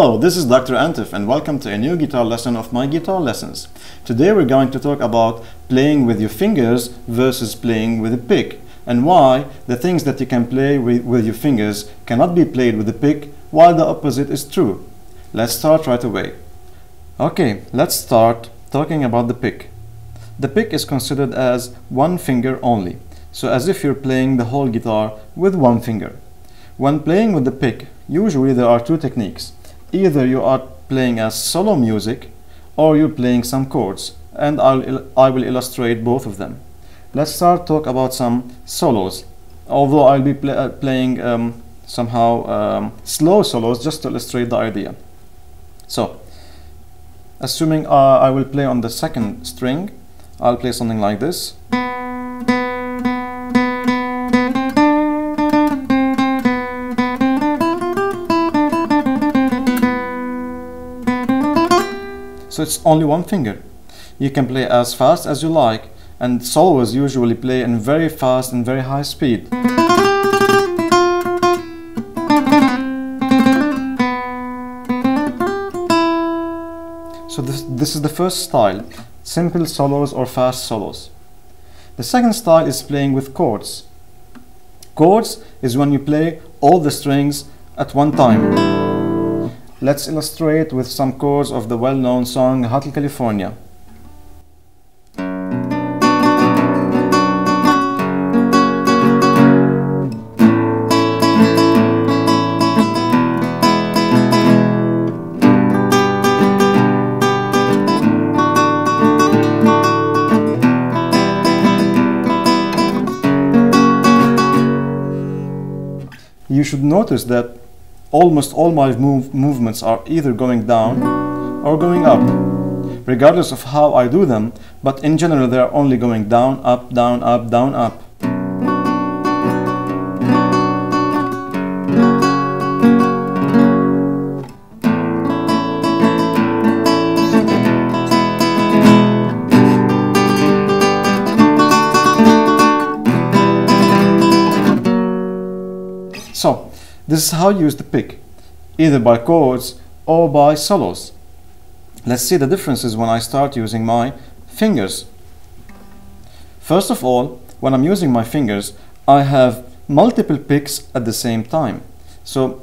Hello, this is Dr. ANTF and welcome to a new guitar lesson of my guitar lessons. Today we're going to talk about playing with your fingers versus playing with a pick, and why the things that you can play with your fingers cannot be played with a pick while the opposite is true. Let's start right away. Okay, let's start talking about the pick. The pick is considered as one finger only, so as if you're playing the whole guitar with one finger. When playing with the pick, usually there are two techniques. Either you are playing as solo music or you're playing some chords, and I will illustrate both of them. Let's start talk about some solos, although I'll be playing slow solos just to illustrate the idea. So, assuming I will play on the second string, I'll play something like this. So it's only one finger. You can play as fast as you like, and soloists usually play in very fast and very high speed. So this is the first style, simple solos or fast solos. The second style is playing with chords. Chords is when you play all the strings at one time. Let's illustrate with some chords of the well-known song Hotel California. You should notice that almost all my movements are either going down or going up, regardless of how I do them, but in general they are only going down, up, down, up, down, up. So, this is how you use the pick, either by chords or by solos. Let's see the differences when I start using my fingers. First of all, when I'm using my fingers, I have multiple picks at the same time. So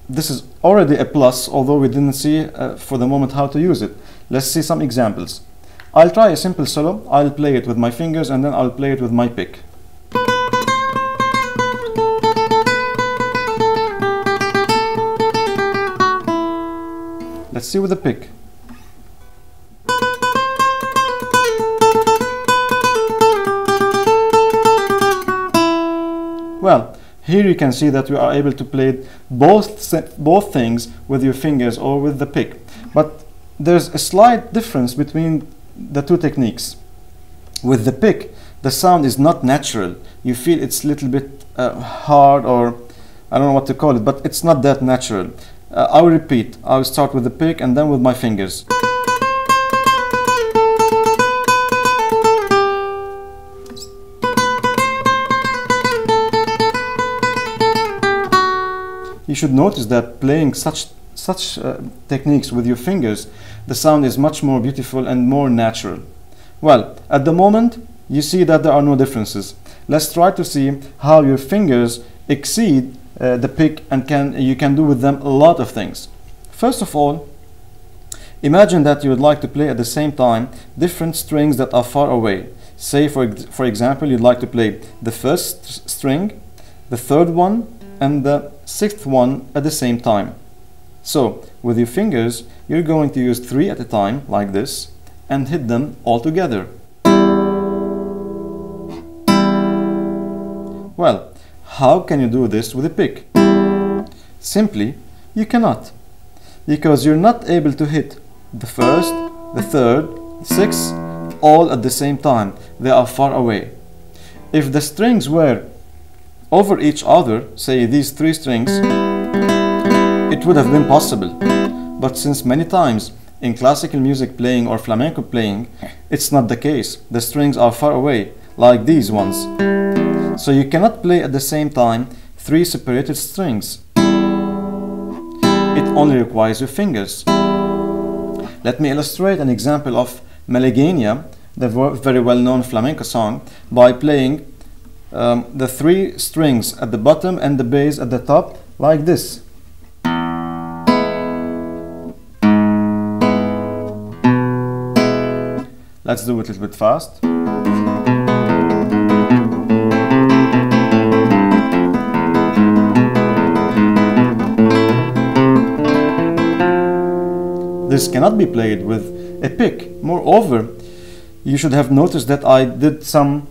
this is already a plus, although we didn't see for the moment how to use it. Let's see some examples. I'll try a simple solo. I'll play it with my fingers and then I'll play it with my pick. Let's see with the pick. Well, here you can see that we are able to play both things with your fingers or with the pick. But there's a slight difference between the two techniques. With the pick, the sound is not natural. You feel it's a little bit hard, or I don't know what to call it, but it's not that natural. I will repeat. I will start with the pick and then with my fingers. You should notice that playing such techniques with your fingers, the sound is much more beautiful and more natural. Well, at the moment, you see that there are no differences. Let's try to see how your fingers exceed the pick and you can do with them a lot of things. First of all, imagine that you would like to play at the same time different strings that are far away. Say for example, you'd like to play the first string, the third one, and the sixth one at the same time. So with your fingers, you're going to use 3 at a time like this and hit them all together. Well, how can you do this with a pick? Simply, you cannot, because you're not able to hit the first, the third, sixth, all at the same time. They are far away. If the strings were over each other, say these 3 strings, it would have been possible. But since many times in classical music playing or flamenco playing, it's not the case. The strings are far away, like these ones. So you cannot play at the same time 3 separated strings. It only requires your fingers. Let me illustrate an example of Malagueña, the very well-known flamenco song, by playing the 3 strings at the bottom and the bass at the top like this. Let's do it a little bit fast. This cannot be played with a pick. Moreover, you should have noticed that I did some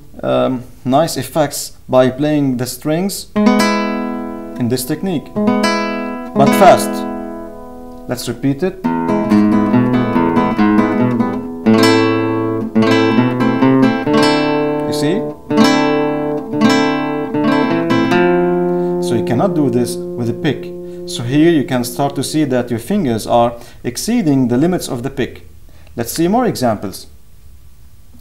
nice effects by playing the strings in this technique, but fast. Let's repeat it. You see? So you cannot do this with a pick. So here you can start to see that your fingers are exceeding the limits of the pick. Let's see more examples.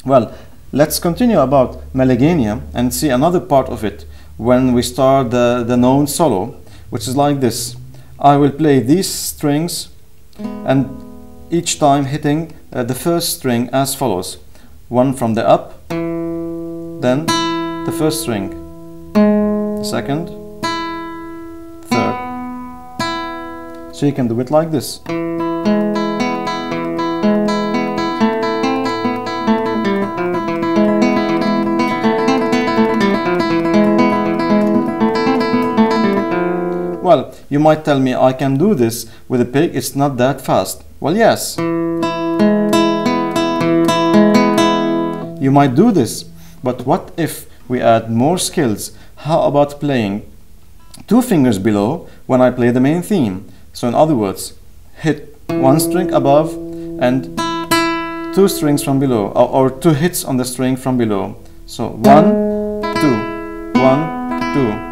Well, let's continue about Malagueña and see another part of it when we start the known solo, which is like this. I will play these strings and each time hitting the first string as follows. One from the up, then the first string, the second, third. So you can do it like this. Well, you might tell me I can do this with a pick, it's not that fast. Well, yes. You might do this, but what if we add more skills? How about playing 2 fingers below when I play the main theme? So in other words, hit 1 string above and 2 strings from below, or 2 hits on the string from below. So 1, 2, 1, 2.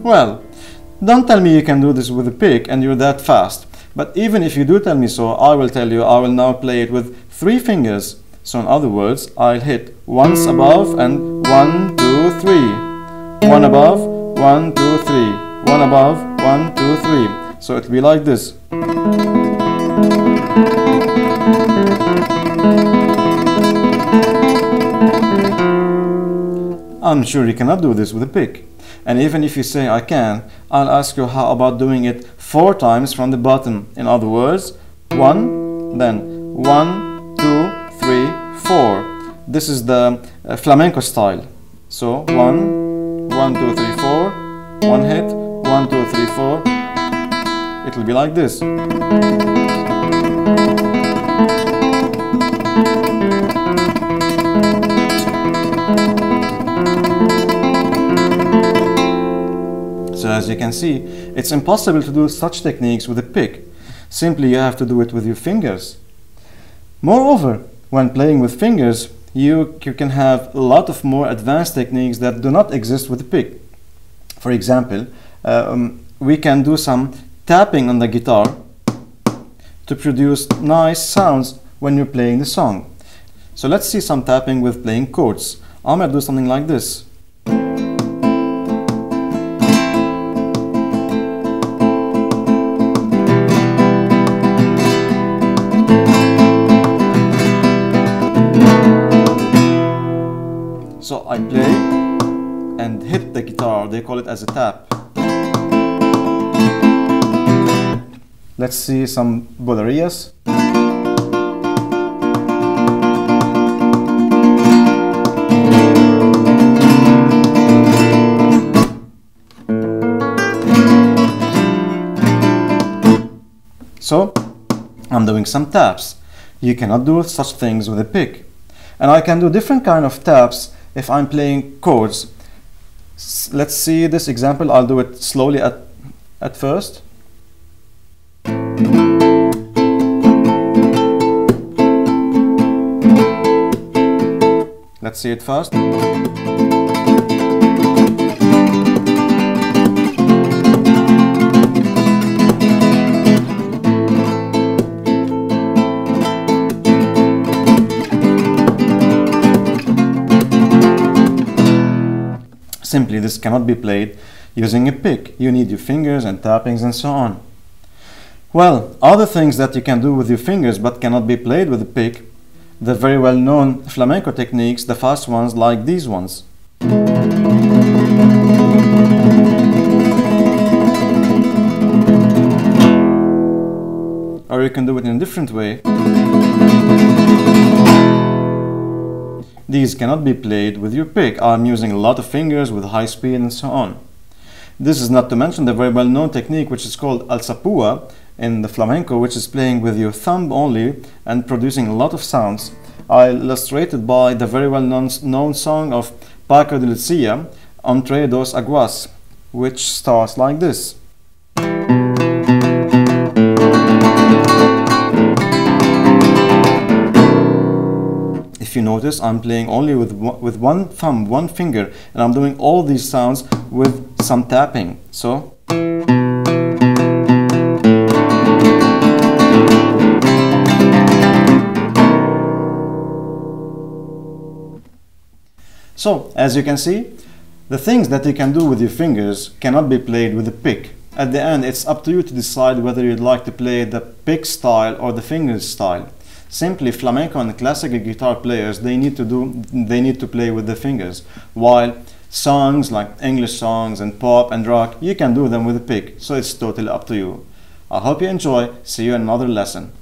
Well, don't tell me you can do this with a pick and you're that fast. But even if you do tell me so, I will tell you I will now play it with 3 fingers. So in other words, I'll hit once above and 1, 2, 3. 1 above, 1, 2, 3. 1 above, 1, 2, 3. So it'll be like this. I'm sure you cannot do this with a pick. And even if you say I can, I'll ask you how about doing it 4 times from the bottom. In other words, 1, then 1, 2, 3, 4. This is the flamenco style. So 1, 1, 2, 3, 4. 1 hit, 1, 2, 3, 4. It will be like this. So as you can see, it's impossible to do such techniques with a pick. Simply you have to do it with your fingers. Moreover, when playing with fingers, you can have a lot of more advanced techniques that do not exist with a pick. For example, we can do some tapping on the guitar to produce nice sounds when you're playing the song. So let's see some tapping with playing chords. I'm going to do something like this. So I play and hit the guitar, they call it as a tap. Let's see some bulerías. So I'm doing some taps. You cannot do such things with a pick. And I can do different kind of taps if I'm playing chords. Let's see this example. I'll do it slowly at first. Let's see it first. Simply, this cannot be played using a pick. You need your fingers and tappings and so on. Well, other things that you can do with your fingers but cannot be played with a pick, the very well-known flamenco techniques, the fast ones like these ones. Or you can do it in a different way. These cannot be played with your pick. I'm using a lot of fingers with high speed and so on. This is not to mention the very well-known technique which is called alzapua in the flamenco, which is playing with your thumb only and producing a lot of sounds. I illustrated by the very well-known song of Paco de Lucia, Entre dos Aguas, which starts like this. If you notice, I'm playing only with one thumb, one finger, and I'm doing all these sounds with some tapping. So as you can see, the things that you can do with your fingers cannot be played with a pick. At the end, it's up to you to decide whether you'd like to play the pick style or the fingers style. Simply, flamenco and classical guitar players, they need to play with the fingers, while songs like English songs and pop and rock, you can do them with a pick. So it's totally up to you. I hope you enjoy. See you in another lesson.